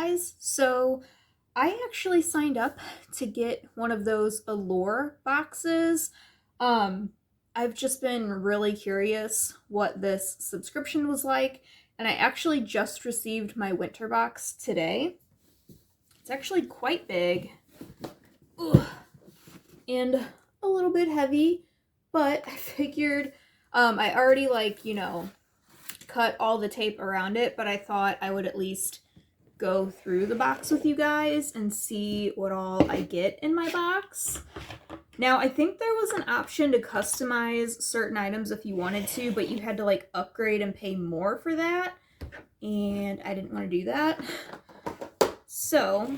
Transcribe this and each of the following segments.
guys. So I actually signed up to get one of those Allure boxes. Um, I've just been really curious what this subscription was like, and I actually just received my winter box today. It's actually quite big. Ugh. And a little bit heavy, but I figured I already cut all the tape around it, but I thought I would at least go through the box with you guys and see what all I get in my box. Now, I think there was an option to customize certain items if you wanted to, but you had to like upgrade and pay more for that, and I didn't want to do that. So,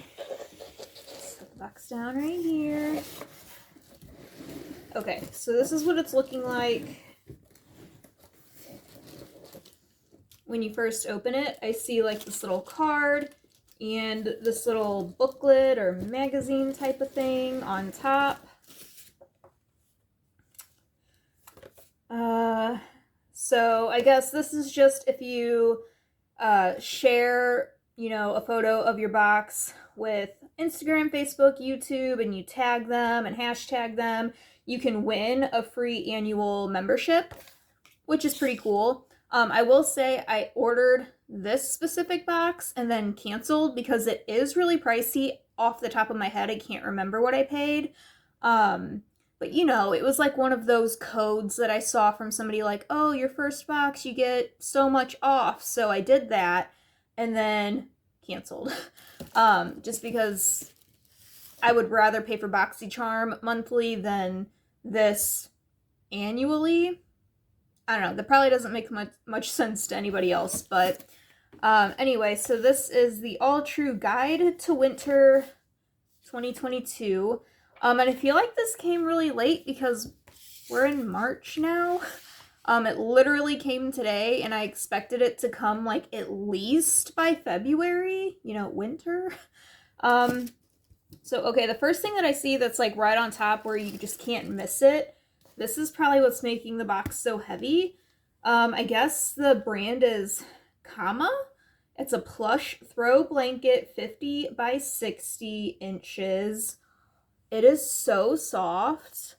set the box down right here. Okay, so this is what it's looking like. When you first open it, I see like this little card and this little booklet or magazine type of thing on top. So I guess this is just if you share, a photo of your box with Instagram, Facebook, YouTube, and you tag them and hashtag them, you can win a free annual membership, which is pretty cool. I will say I ordered this specific box and then canceled because it is really pricey. Off the top of my head, I can't remember what I paid. But it was like one of those codes that I saw from somebody like, oh, your first box, you get so much off. So I did that and then canceled. Just because I would rather pay for BoxyCharm monthly than this annually. I don't know, that probably doesn't make much sense to anybody else, but anyway, so this is the Alltrue Guide to Winter 2022, and I feel like this came really late because we're in March now. It literally came today, and I expected it to come like at least by February, winter. So okay, the first thing that I see that's like right on top where you just can't miss it, this is probably what's making the box so heavy. I guess the brand is Kama. It's a plush throw blanket, 50 by 60 inches. It is so soft.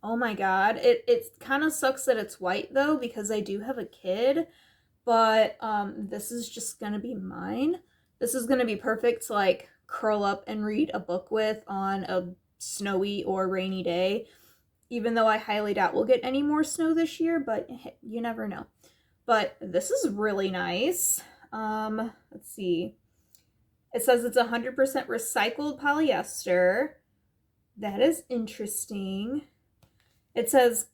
Oh my god. It kind of sucks that it's white though, because I do have a kid, but this is just gonna be mine. This is gonna be perfect to like curl up and read a book with on a snowy or rainy day. Even though I highly doubt we'll get any more snow this year, but you never know. But this is really nice. Let's see. It says it's 100% recycled polyester. That is interesting. It says,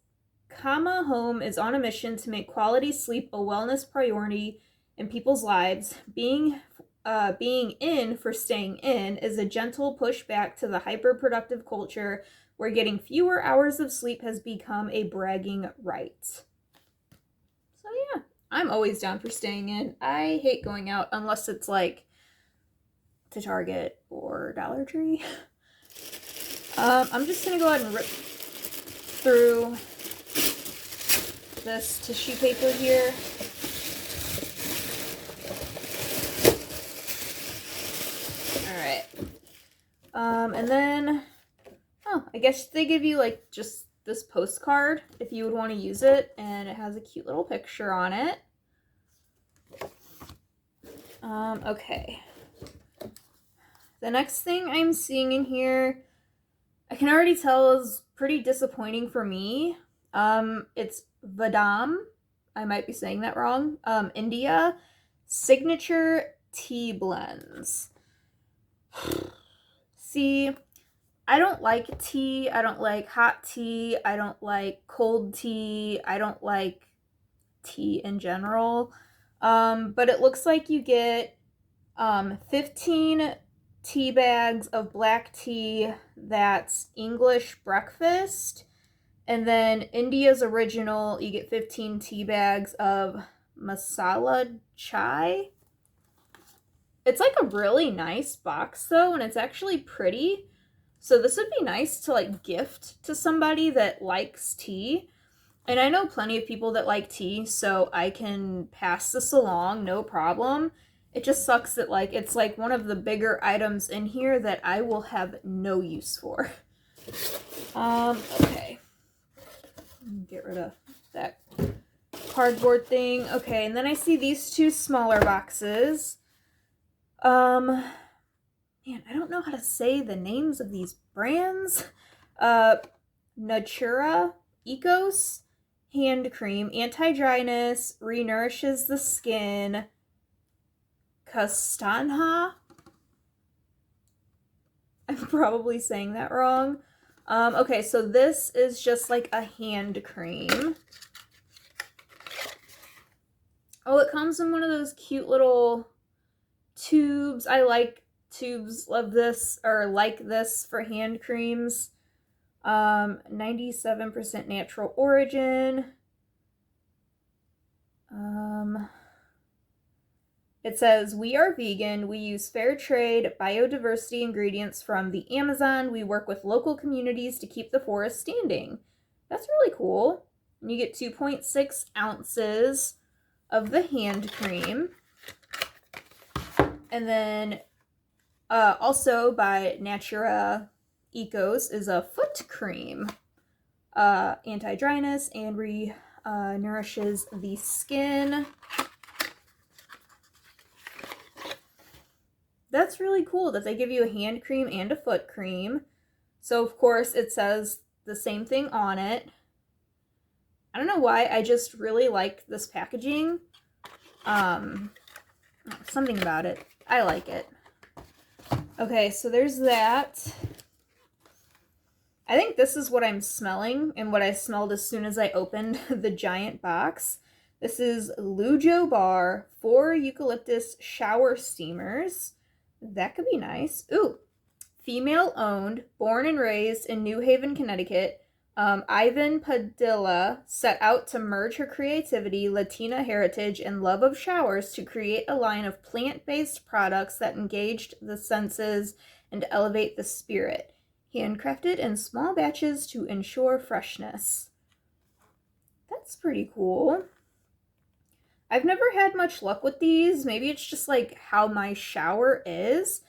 Kama Home is on a mission to make quality sleep a wellness priority in people's lives. Being in for staying in is a gentle pushback to the hyper-productive culture where getting fewer hours of sleep has become a bragging right. So yeah, I'm always down for staying in. I hate going out unless it's like to Target or Dollar Tree. I'm just gonna go ahead and rip through this tissue paper here. Alright. And then I guess they give you like just this postcard if you would want to use it, and it has a cute little picture on it. Okay. The next thing I'm seeing in here, I can already tell is pretty disappointing for me. It's Vadam. I might be saying that wrong. India Signature Tea Blends. See, I don't like tea. I don't like hot tea. I don't like cold tea. I don't like tea in general. But it looks like you get 15 tea bags of black tea that's English breakfast. And then India's original, you get 15 tea bags of masala chai. It's like a really nice box though, and it's actually pretty. So this would be nice to like gift to somebody that likes tea. And I know plenty of people that like tea, so I can pass this along, no problem. It just sucks that like it's like one of the bigger items in here that I will have no use for. Okay. Get rid of that cardboard thing. Okay, and then I see these two smaller boxes. Man, I don't know how to say the names of these brands. Natura Ecos hand cream, anti-dryness, renourishes the skin. Castanha? I'm probably saying that wrong. Okay, so this is just like a hand cream. Oh, it comes in one of those cute little tubes. I like tubes of this, or like this for hand creams. 97% natural origin. It says, we are vegan. We use fair trade, biodiversity ingredients from the Amazon. We work with local communities to keep the forest standing. That's really cool. And you get 2.6 ounces of the hand cream. And then also by Natura Ecos is a foot cream. Anti-dryness and nourishes the skin. That's really cool that they give you a hand cream and a foot cream. So, of course, it says the same thing on it. I don't know why, I just really like this packaging. Something about it. I like it. Okay, so there's that. I think this is what I'm smelling and what I smelled as soon as I opened the giant box. This is Lujo Bar 4 eucalyptus shower steamers. That could be nice. Ooh, female owned, born and raised in New Haven, Connecticut. Ivan Padilla set out to merge her creativity, Latina heritage, and love of showers to create a line of plant-based products that engaged the senses and elevate the spirit. Handcrafted in small batches to ensure freshness. That's pretty cool. I've never had much luck with these. Maybe it's just like how my shower is.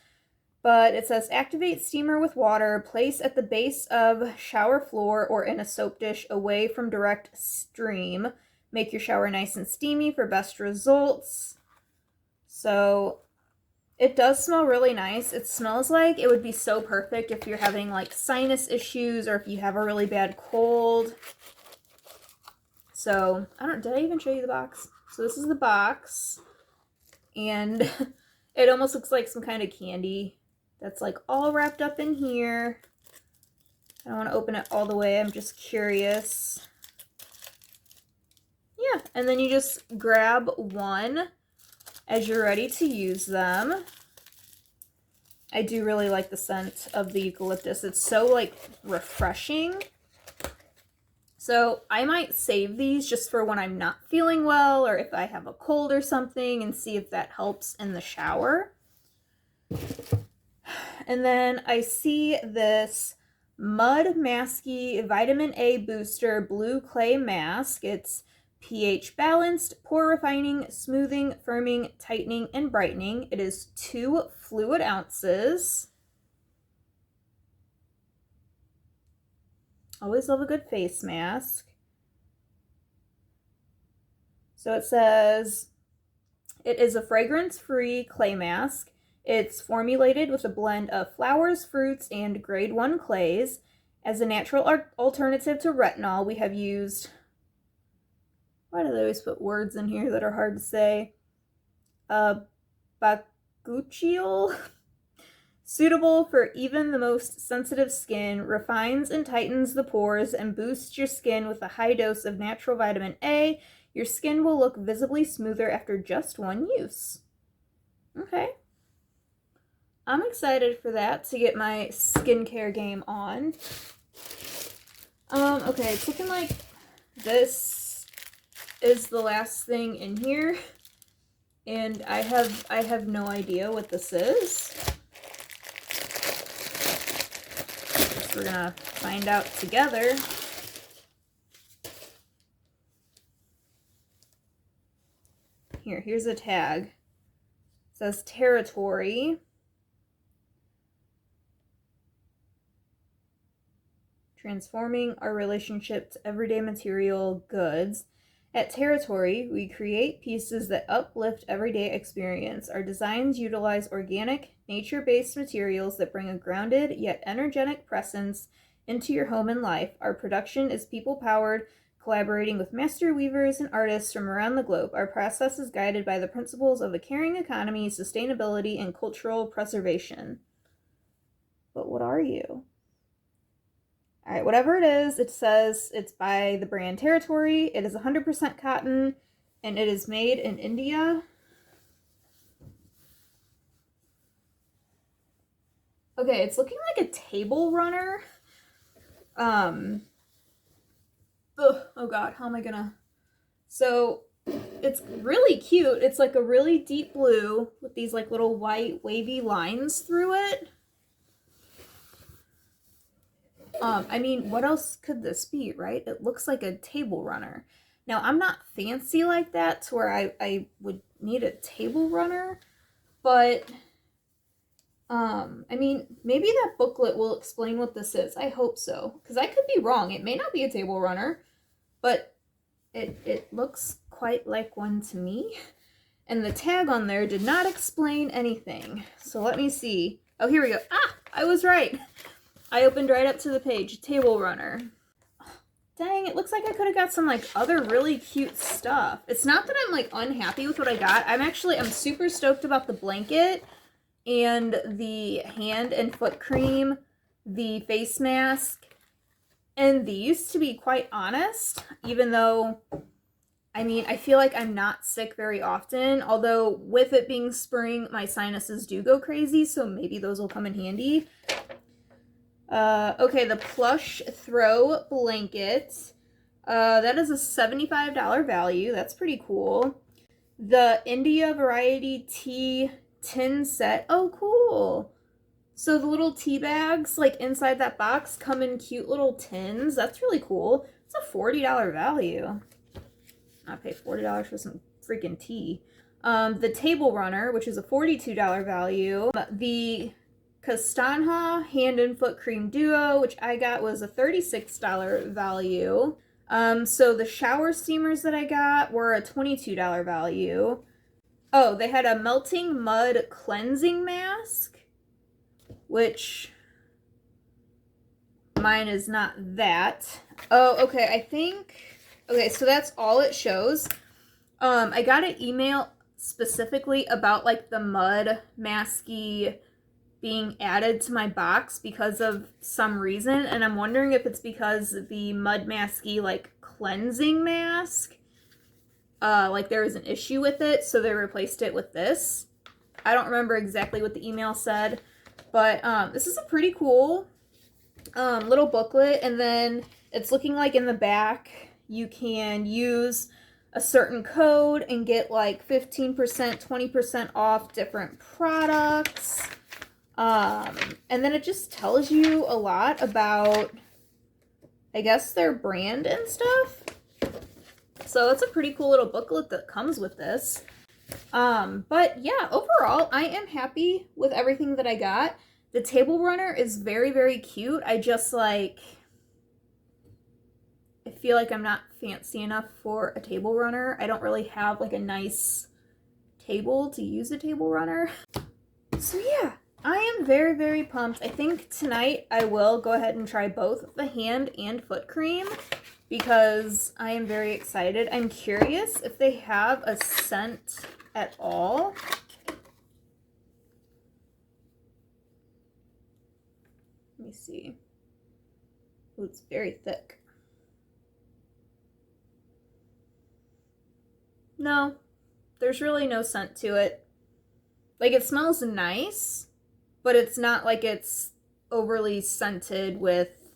But it says, activate steamer with water, place at the base of shower floor or in a soap dish away from direct stream. Make your shower nice and steamy for best results. So it does smell really nice. It smells like it would be so perfect if you're having like sinus issues or if you have a really bad cold. So, did I even show you the box? So this is the box. And it almost looks like some kind of candy that's like all wrapped up in here. I don't want to open it all the way. I'm just curious. Yeah, and then you just grab one as you're ready to use them. I do really like the scent of the eucalyptus. It's so like refreshing. So I might save these just for when I'm not feeling well or if I have a cold or something and see if that helps in the shower. And then I see this Mud Masky Vitamin A Booster Blue Clay Mask. It's pH balanced, pore refining, smoothing, firming, tightening, and brightening. It is 2 fluid ounces. Always love a good face mask. So it says, it is a fragrance-free clay mask. It's formulated with a blend of flowers, fruits, and grade 1 clays. As a natural alternative to retinol, we have used, why do they always put words in here that are hard to say? Bakuchiol? Suitable for even the most sensitive skin, refines and tightens the pores, and boosts your skin with a high dose of natural vitamin A. Your skin will look visibly smoother after just 1 use. Okay. I'm excited for that, to get my skincare game on. Okay, it's looking like this is the last thing in here. And I have no idea what this is. We're gonna find out together. Here's a tag. It says territory. Transforming our relationship to everyday material goods. At Territory, we create pieces that uplift everyday experience. Our designs utilize organic, nature-based materials that bring a grounded yet energetic presence into your home and life. Our production is people-powered, collaborating with master weavers and artists from around the globe. Our process is guided by the principles of a caring economy, sustainability, and cultural preservation. But what are you? All right, whatever it is, it says it's by the brand Territory. It is 100% cotton, and it is made in India. Okay, it's looking like a table runner. Oh god, how am I gonna... So, it's really cute. It's like a really deep blue with these like little white wavy lines through it. I mean, what else could this be, right? It looks like a table runner. Now, I'm not fancy like that to where I would need a table runner, but, I mean, maybe that booklet will explain what this is. I hope so, because I could be wrong. It may not be a table runner, but it looks quite like one to me. And the tag on there did not explain anything. So let me see. Oh, here we go. Ah, I was right. I opened right up to the page. Table runner. Dang, it looks like I could have got some like other really cute stuff. It's not that I'm like unhappy with what I got. I'm super stoked about the blanket and the hand and foot cream, the face mask, and these, to be quite honest, even though, I mean, I feel like I'm not sick very often, although with it being spring, my sinuses do go crazy, so maybe those will come in handy. Okay, the plush throw blanket. That is a $75 value. That's pretty cool. The India Variety Tea tin set. Oh, cool. So the little tea bags, like inside that box, come in cute little tins. That's really cool. It's a $40 value. I pay $40 for some freaking tea. The table runner, which is a $42 value. The Castanha hand and foot cream duo, which I got, was a $36 value. So the shower steamers that I got were a $22 value. Oh, they had a melting mud cleansing mask, which mine is not that. Oh, okay, I think, okay, so that's all it shows. I got an email specifically about like the mud masky being added to my box because of some reason, and I'm wondering if it's because the mud masky like cleansing mask, like there was an issue with it, so they replaced it with this. I don't remember exactly what the email said, but this is a pretty cool little booklet, and then it's looking like in the back you can use a certain code and get like 15%, 20% off different products. And then it just tells you a lot about, I guess, their brand and stuff. So it's a pretty cool little booklet that comes with this. But yeah, overall, I am happy with everything that I got. The table runner is very, very cute. I just like, I feel like I'm not fancy enough for a table runner. I don't really have like a nice table to use a table runner. So yeah. I am very, very pumped. I think tonight I will go ahead and try both the hand and foot cream because I am very excited. I'm curious if they have a scent at all. Let me see. Ooh, it's very thick. No, there's really no scent to it. Like, it smells nice, but it's not like it's overly scented with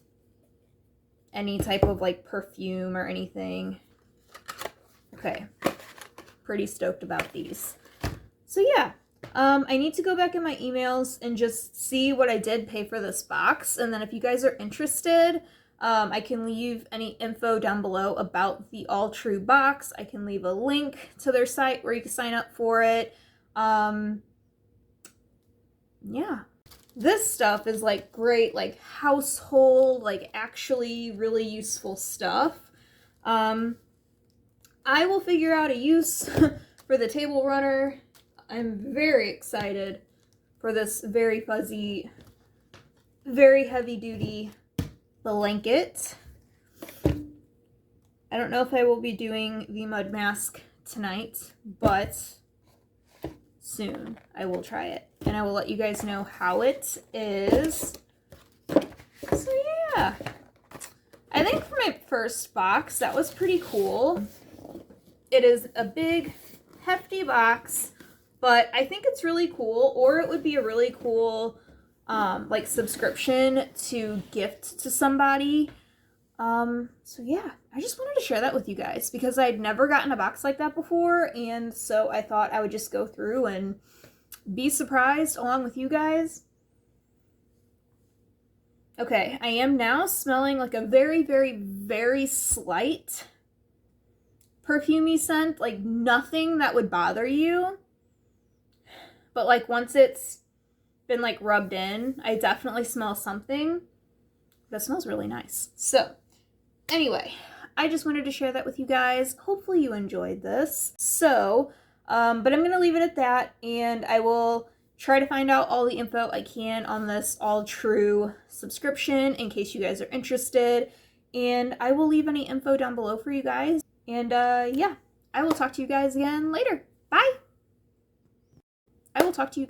any type of like perfume or anything. Okay, pretty stoked about these. So yeah, I need to go back in my emails and just see what I did pay for this box. And then if you guys are interested, I can leave any info down below about the Alltrue box. I can leave a link to their site where you can sign up for it. yeah. This stuff is like great, like household, like actually really useful stuff. I will figure out a use for the table runner. I'm very excited for this very fuzzy, very heavy duty blanket. I don't know if I will be doing the mud mask tonight, but soon I will try it and I will let you guys know how it is. So yeah, I think for my first box that was pretty cool. It is a big hefty box, but I think it's really cool, or it would be a really cool like subscription to gift to somebody. So yeah, I just wanted to share that with you guys because I'd never gotten a box like that before, and so I thought I would just go through and be surprised along with you guys. Okay, I am now smelling like a very, very, very slight perfumey scent, like nothing that would bother you. But like once it's been like rubbed in, I definitely smell something. That smells really nice. So anyway, I just wanted to share that with you guys. Hopefully you enjoyed this. So, but I'm going to leave it at that, and I will try to find out all the info I can on this Alltrue subscription in case you guys are interested. And I will leave any info down below for you guys. And yeah, I will talk to you guys again later. Bye! I will talk to you.